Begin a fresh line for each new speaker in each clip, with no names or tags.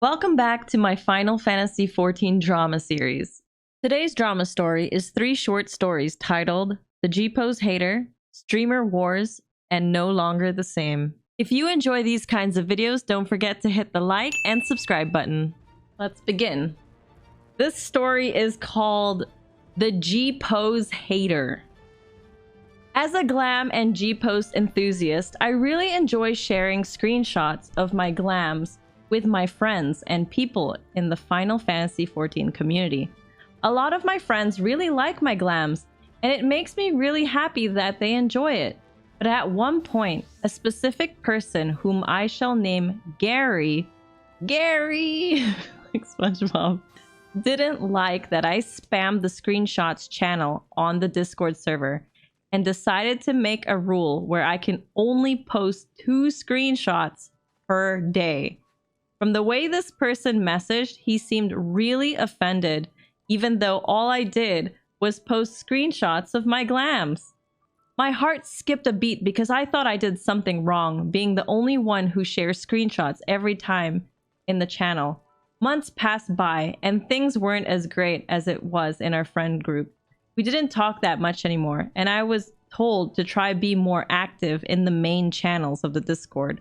Welcome back to my Final Fantasy XIV drama series. Today's drama story is 3 short stories titled The Gpose Hater, Streamer Wars, and No Longer the Same. If you enjoy these kinds of videos, don't forget to hit the like and subscribe button. Let's begin. This story is called The Gpose Hater. As a glam and Gpose enthusiast, I really enjoy sharing screenshots of my glams with my friends and people in the Final Fantasy XIV community. A lot of my friends really like my glams, and it makes me really happy that they enjoy it. But at one point, a specific person whom I shall name Gary, like SpongeBob, didn't like that I spammed the screenshots channel on the Discord server and decided to make a rule where I can only post 2 screenshots per day. From the way this person messaged, he seemed really offended, even though all I did was post screenshots of my glams. My heart skipped a beat because I thought I did something wrong, being the only one who shares screenshots every time in the channel. Months passed by, and things weren't as great as it was in our friend group. We didn't talk that much anymore, and I was told to try be more active in the main channels of the Discord.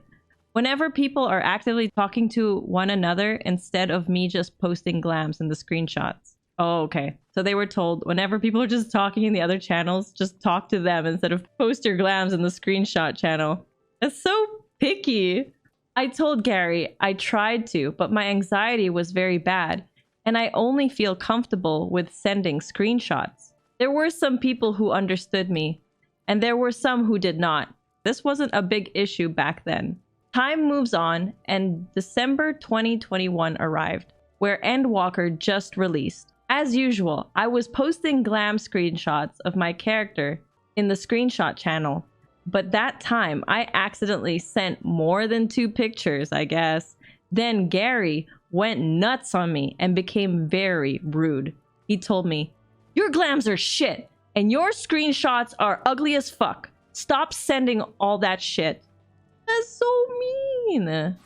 Whenever people are actively talking to one another instead of me just posting glams in the screenshots. Oh, okay. So they were told whenever people are just talking in the other channels, just talk to them instead of post your glams in the screenshot channel. That's so picky. I told Gary I tried to, but my anxiety was very bad, and I only feel comfortable with sending screenshots. There were some people who understood me, and there were some who did not. This wasn't a big issue back then. Time moves on, and December 2021 arrived, where Endwalker just released. As usual, I was posting glam screenshots of my character in the screenshot channel, but that time I accidentally sent more than 2 pictures, I guess. Then Gary went nuts on me and became very rude. He told me, "Your glams are shit, and your screenshots are ugly as fuck. Stop sending all that shit." That's so mean.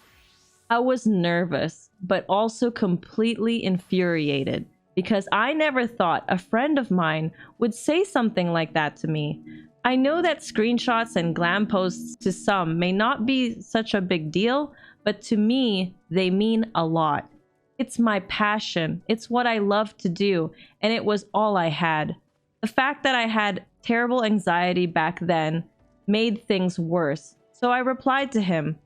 I was nervous, but also completely infuriated because I never thought a friend of mine would say something like that to me. I know that screenshots and glam posts to some may not be such a big deal, but to me, they mean a lot. It's my passion. It's what I love to do, and it was all I had. The fact that I had terrible anxiety back then made things worse. So I replied to him,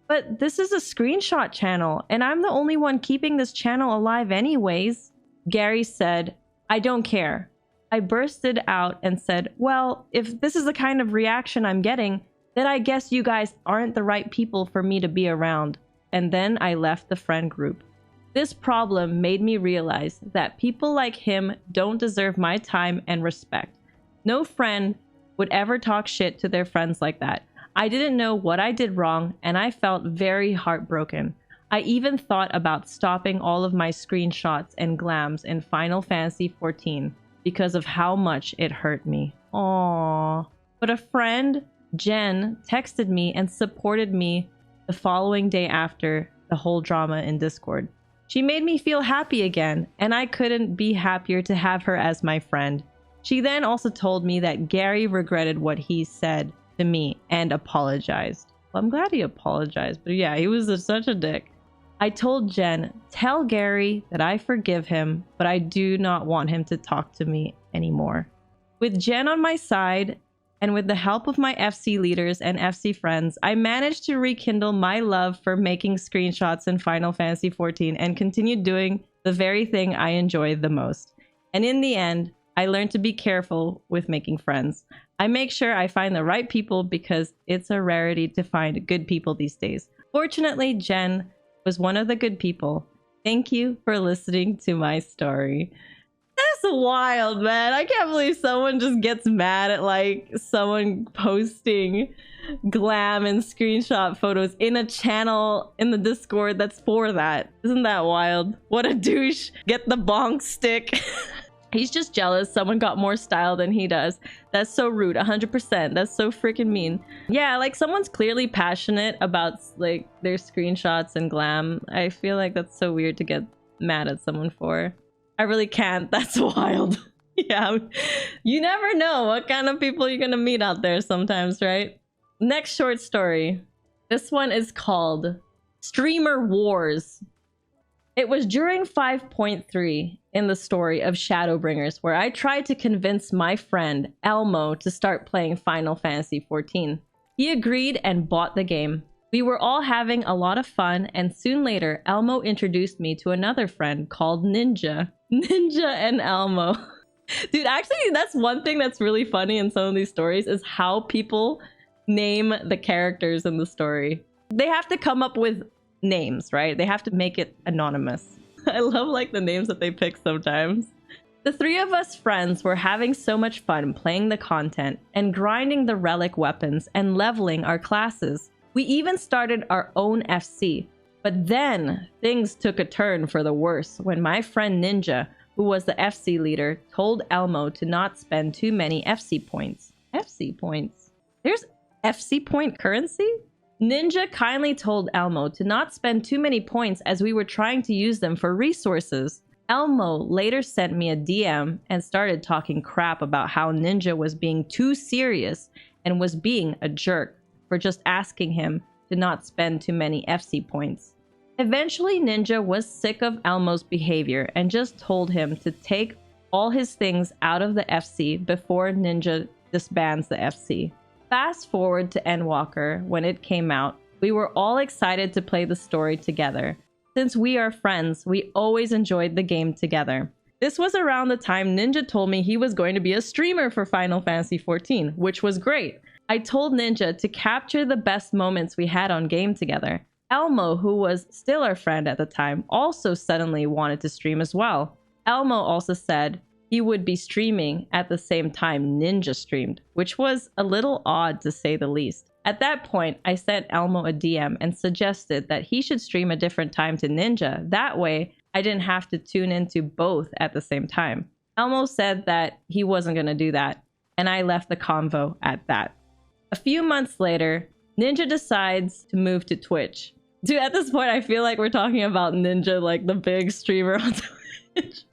"But this is a screenshot channel, and I'm the only one keeping this channel alive anyways." Gary said, "I don't care." I bursted out and said, "Well, if this is the kind of reaction I'm getting, then I guess you guys aren't the right people for me to be around." And then I left the friend group. This problem made me realize that people like him don't deserve my time and respect. No friend would ever talk shit to their friends like that. I didn't know what I did wrong, and I felt very heartbroken. I even thought about stopping all of my screenshots and glams in Final Fantasy XIV because of how much it hurt me. Aww. But a friend, Jen, texted me and supported me the following day after the whole drama in Discord. She made me feel happy again, and I couldn't be happier to have her as my friend. She then also told me that Gary regretted what he said to me and apologized. Well, I'm glad he apologized, but yeah, he was such a dick. I told Jen, "Tell Gary that I forgive him, but I do not want him to talk to me anymore." With Jen on my side, and with the help of my FC leaders and FC friends, I managed to rekindle my love for making screenshots in Final Fantasy XIV and continued doing the very thing I enjoy the most. And in the end, I learned to be careful with making friends. I make sure I find the right people because it's a rarity to find good people these days. Fortunately, Jen was one of the good people. Thank you for listening to my story. That's wild, man. I can't believe someone just gets mad at like someone posting glam and screenshot photos in a channel in the Discord that's for that. Isn't that wild? What a douche. Get the bonk stick. He's just jealous someone got more style than he does. That's so rude. 100%. That's so freaking mean. Yeah, like someone's clearly passionate about like their screenshots and glam. I feel like that's so weird to get mad at someone for. I really can't. That's wild. Yeah, you never know what kind of people you're gonna meet out there sometimes, right? Next short story. This one is called Streamer Wars. It was during 5.3 in the story of Shadowbringers where I tried to convince my friend Elmo to start playing Final Fantasy XIV. He agreed and bought the game. We were all having a lot of fun, and soon later Elmo introduced me to another friend called Ninja. Ninja and Elmo. Dude, actually that's one thing that's really funny in some of these stories is how people name the characters in the story. They have to come up with names, right? They have to make it anonymous. I love like the names that they pick sometimes. The three of us friends were having so much fun playing the content and grinding the relic weapons and leveling our classes. We even started our own FC. But then things took a turn for the worse when my friend Ninja, who was the FC leader, told Elmo to not spend too many FC points. FC points? There's FC point currency? Ninja kindly told Elmo to not spend too many points as we were trying to use them for resources. Elmo later sent me a DM and started talking crap about how Ninja was being too serious and was being a jerk for just asking him to not spend too many FC points. Eventually, Ninja was sick of Elmo's behavior and just told him to take all his things out of the FC before Ninja disbands the FC. Fast forward to Endwalker when it came out. We were all excited to play the story together. Since we are friends, we always enjoyed the game together. This was around the time Ninja told me he was going to be a streamer for Final Fantasy XIV, which was great. I told Ninja to capture the best moments we had on game together. Elmo, who was still our friend at the time, also suddenly wanted to stream as well. Elmo also said he would be streaming at the same time Ninja streamed, which was a little odd to say the least. At that point, I sent Elmo a DM and suggested that he should stream a different time to Ninja. That way, I didn't have to tune into both at the same time. Elmo said that he wasn't going to do that, and I left the convo at that. A few months later, Ninja decides to move to Twitch. Dude, at this point, I feel like we're talking about Ninja, like the big streamer on Twitch.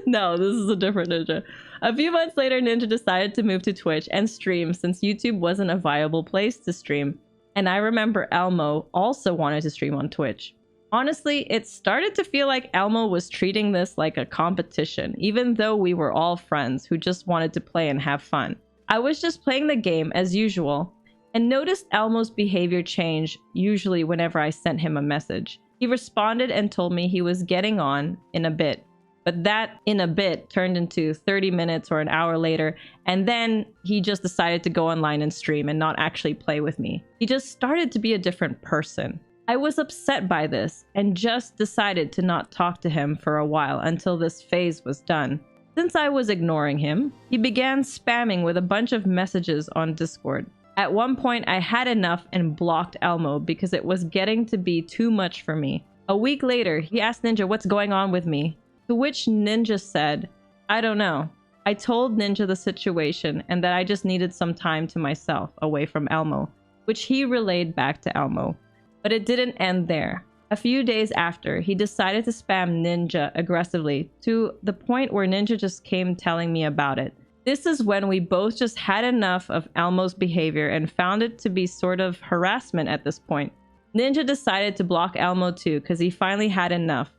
No, this is a different Ninja. A few months later, Ninja decided to move to Twitch and stream since YouTube wasn't a viable place to stream. And I remember Elmo also wanted to stream on Twitch. Honestly, it started to feel like Elmo was treating this like a competition, even though we were all friends who just wanted to play and have fun. I was just playing the game as usual and noticed Elmo's behavior change usually whenever I sent him a message. He responded and told me he was getting on in a bit. But that in a bit turned into 30 minutes or an hour later, and then he just decided to go online and stream and not actually play with me. He just started to be a different person. I was upset by this and just decided to not talk to him for a while until this phase was done. Since I was ignoring him, he began spamming with a bunch of messages on Discord. At one point, I had enough and blocked Elmo because it was getting to be too much for me. A week later, he asked Ninja what's going on with me. To which Ninja said, I don't know. I told Ninja the situation and that I just needed some time to myself away from Elmo, which he relayed back to Elmo. But it didn't end there. A few days after, he decided to spam Ninja aggressively to the point where Ninja just came telling me about it. This is when we both just had enough of Elmo's behavior and found it to be sort of harassment at this point. Ninja decided to block Elmo too because he finally had enough.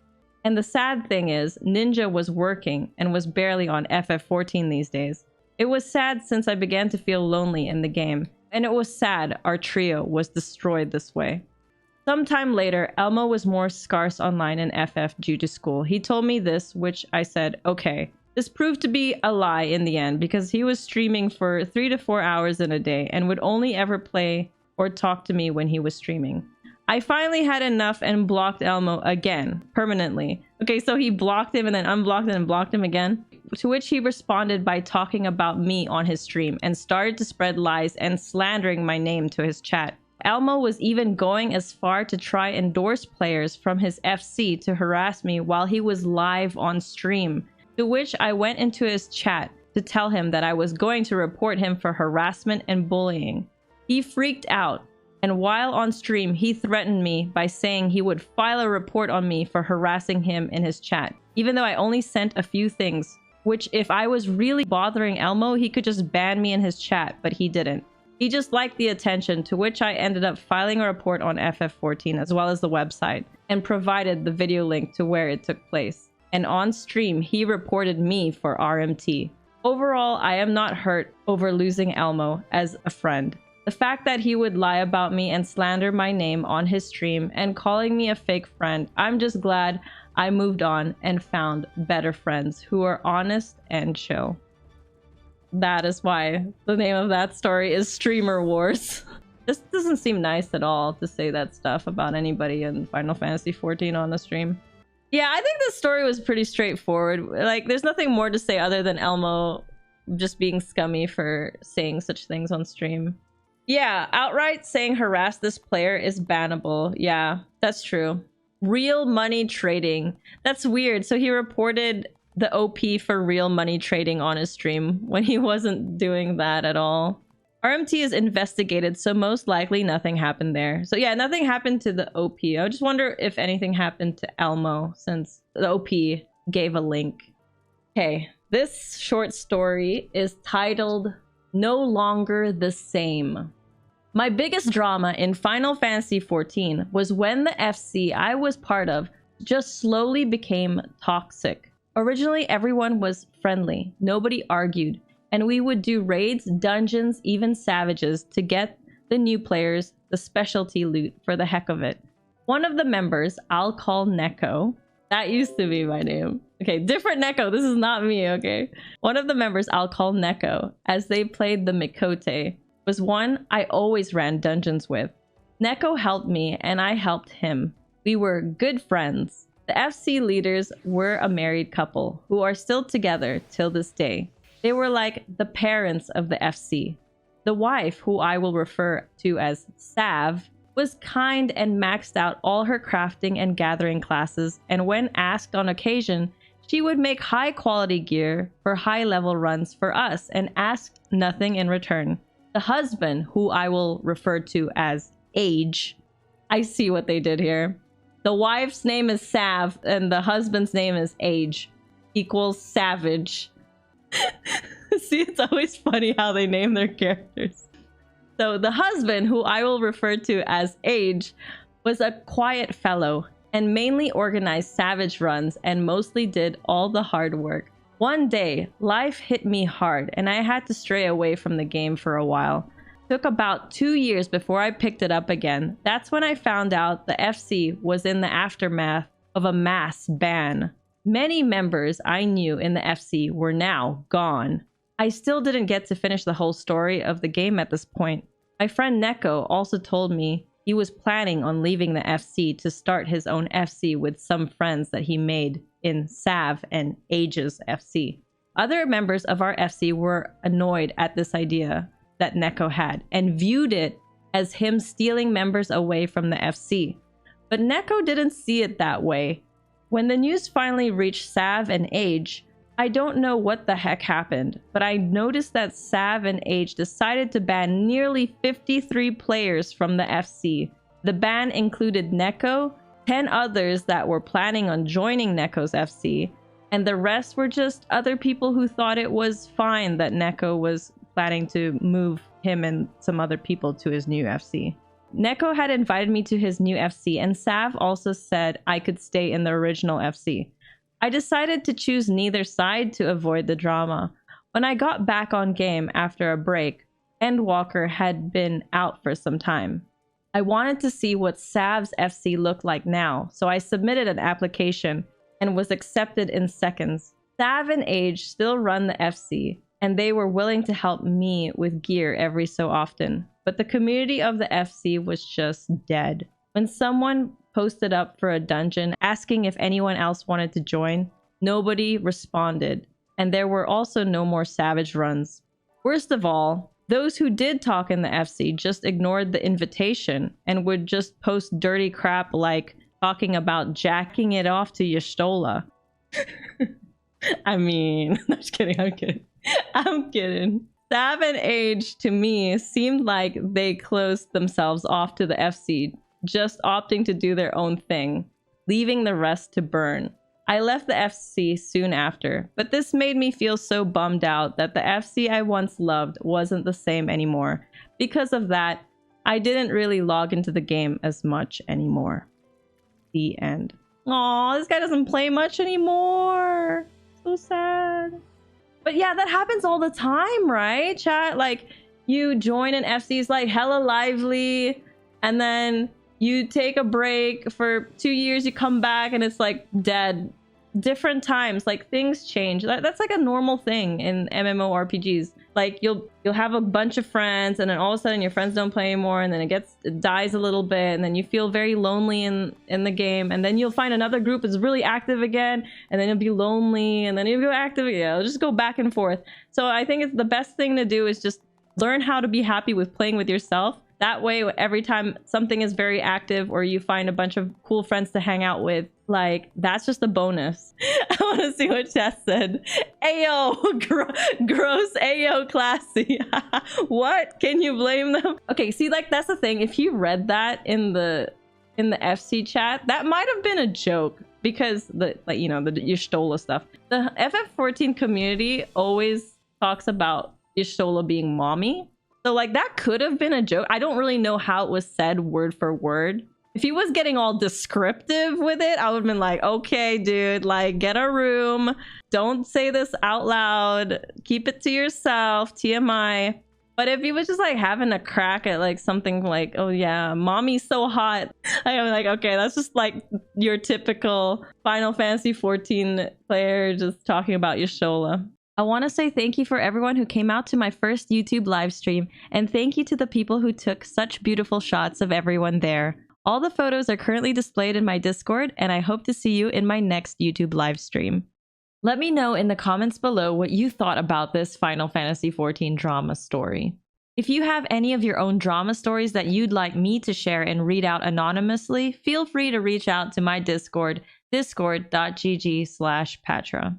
And the sad thing is, Ninja was working and was barely on FF14 these days. It was sad since I began to feel lonely in the game, and it was sad our trio was destroyed this way. Sometime later, Elmo was more scarce online in FF due to school. He told me this, which I said, okay. This proved to be a lie in the end because he was streaming for 3 to 4 hours in a day and would only ever play or talk to me when he was streaming. I finally had enough and blocked Elmo again, permanently. Okay, so he blocked him and then unblocked him and blocked him again. To which he responded by talking about me on his stream and started to spread lies and slandering my name to his chat. Elmo was even going as far to try endorse players from his FC to harass me while he was live on stream. To which I went into his chat to tell him that I was going to report him for harassment and bullying. He freaked out, and while on stream, he threatened me by saying he would file a report on me for harassing him in his chat, even though I only sent a few things, which if I was really bothering Elmo, he could just ban me in his chat, but he didn't. He just liked the attention, to which I ended up filing a report on FF14 as well as the website, and provided the video link to where it took place. And on stream, he reported me for RMT. Overall, I am not hurt over losing Elmo as a friend. The fact that he would lie about me and slander my name on his stream and calling me a fake friend, I'm just glad I moved on and found better friends who are honest and chill. That is why the name of that story is Streamer Wars. This doesn't seem nice at all to say that stuff about anybody in Final Fantasy XIV on the stream. Yeah, I think the story was pretty straightforward. Like, there's nothing more to say other than Elmo just being scummy for saying such things on stream. Yeah, outright saying harass this player is bannable. Yeah, that's true. Real money trading. That's weird. So he reported the OP for real money trading on his stream when he wasn't doing that at all. RMT is investigated, so most likely nothing happened there. So yeah, nothing happened to the OP. I just wonder if anything happened to Elmo since the OP gave a link. Okay, this short story is titled No Longer the Same. My biggest drama in Final Fantasy XIV was when the FC I was part of just slowly became toxic. Originally, everyone was friendly, nobody argued, and we would do raids, dungeons, even savages to get the new players the specialty loot for the heck of it. One of the members, I'll call Neko. That used to be my name. Okay, different Neko, this is not me, okay? One of the members, I'll call Neko, as they played the Mikote, was one I always ran dungeons with. Neko helped me and I helped him. We were good friends. The FC leaders were a married couple who are still together till this day. They were like the parents of the FC. The wife, who I will refer to as Sav, was kind and maxed out all her crafting and gathering classes, and when asked on occasion, she would make high quality gear for high level runs for us and asked nothing in return. The husband, who I will refer to as Age, I see what they did here. The wife's name is Sav and the husband's name is Age equals Savage. See, it's always funny how they name their characters. So the husband, who I will refer to as Age, was a quiet fellow and mainly organized savage runs and mostly did all the hard work. One day, life hit me hard and I had to stray away from the game for a while. Took about 2 years before I picked it up again. That's when I found out the FC was in the aftermath of a mass ban. Many members I knew in the FC were now gone. I still didn't get to finish the whole story of the game at this point. My friend Neko also told me he was planning on leaving the FC to start his own FC with some friends that he made in Sav and Age's FC. Other members of our FC were annoyed at this idea that Neko had and viewed it as him stealing members away from the FC. But Neko didn't see it that way. When the news finally reached Sav and Age, I don't know what the heck happened, but I noticed that Sav and Age decided to ban nearly 53 players from the FC. The ban included Neko, 10 others that were planning on joining Neko's FC, and the rest were just other people who thought it was fine that Neko was planning to move him and some other people to his new FC. Neko had invited me to his new FC, and Sav also said I could stay in the original FC. I decided to choose neither side to avoid the drama. When I got back on game after a break, Endwalker had been out for some time. I wanted to see what Sav's FC looked like now, so I submitted an application and was accepted in seconds. Sav and Age still run the FC, and they were willing to help me with gear every so often. But the community of the FC was just dead. When someone posted up for a dungeon asking if anyone else wanted to join, nobody responded, and there were also no more savage runs. Worst of all, those who did talk in the FC just ignored the invitation and would just post dirty crap like talking about jacking it off to Y'shtola. I mean, I'm just kidding. I'm kidding. I'm kidding. Sav and Age, to me, seemed like they closed themselves off to the FC, just opting to do their own thing, leaving the rest to burn. I left the FC soon after, but this made me feel so bummed out that the FC I once loved wasn't the same anymore. Because of that, I didn't really log into the game as much anymore. The end. Aw, this guy doesn't play much anymore. So sad. But yeah, that happens all the time, right, chat? Like, you join an FC's like hella lively, and then you take a break for 2 years, you come back and it's like dead. Different times, like things change. That's like a normal thing in MMORPGs. Like you'll have a bunch of friends, and then all of a sudden your friends don't play anymore, and then it dies a little bit, and then you feel very lonely in the game, and then you'll find another group is really active again, and then you'll be lonely, and then you'll go active again. It'll just go back and forth. So I think it's the best thing to do is just learn how to be happy with playing with yourself. That way, every time something is very active or you find a bunch of cool friends to hang out with, like, that's just a bonus. I want to see what chat said. Ayo, gross, ayo, classy. What? Can you blame them? Okay, see, like, that's the thing. If you read that in the FC chat, that might have been a joke, because the Y'shtola stuff. The FF14 community always talks about Y'shtola being mommy. So like that could have been a joke. I don't really know how it was said word for word. If he was getting all descriptive with it, I would have been like, okay, dude, like get a room. Don't say this out loud. Keep it to yourself, TMI. But if he was just like having a crack at like something like, oh yeah, mommy's so hot, I'm like, okay, that's just like your typical Final Fantasy 14 player just talking about Y'shtola. I want to say thank you for everyone who came out to my first YouTube live stream, and thank you to the people who took such beautiful shots of everyone there. All the photos are currently displayed in my Discord, and I hope to see you in my next YouTube live stream. Let me know in the comments below what you thought about this Final Fantasy XIV drama story. If you have any of your own drama stories that you'd like me to share and read out anonymously, feel free to reach out to my Discord, discord.gg/Pathra.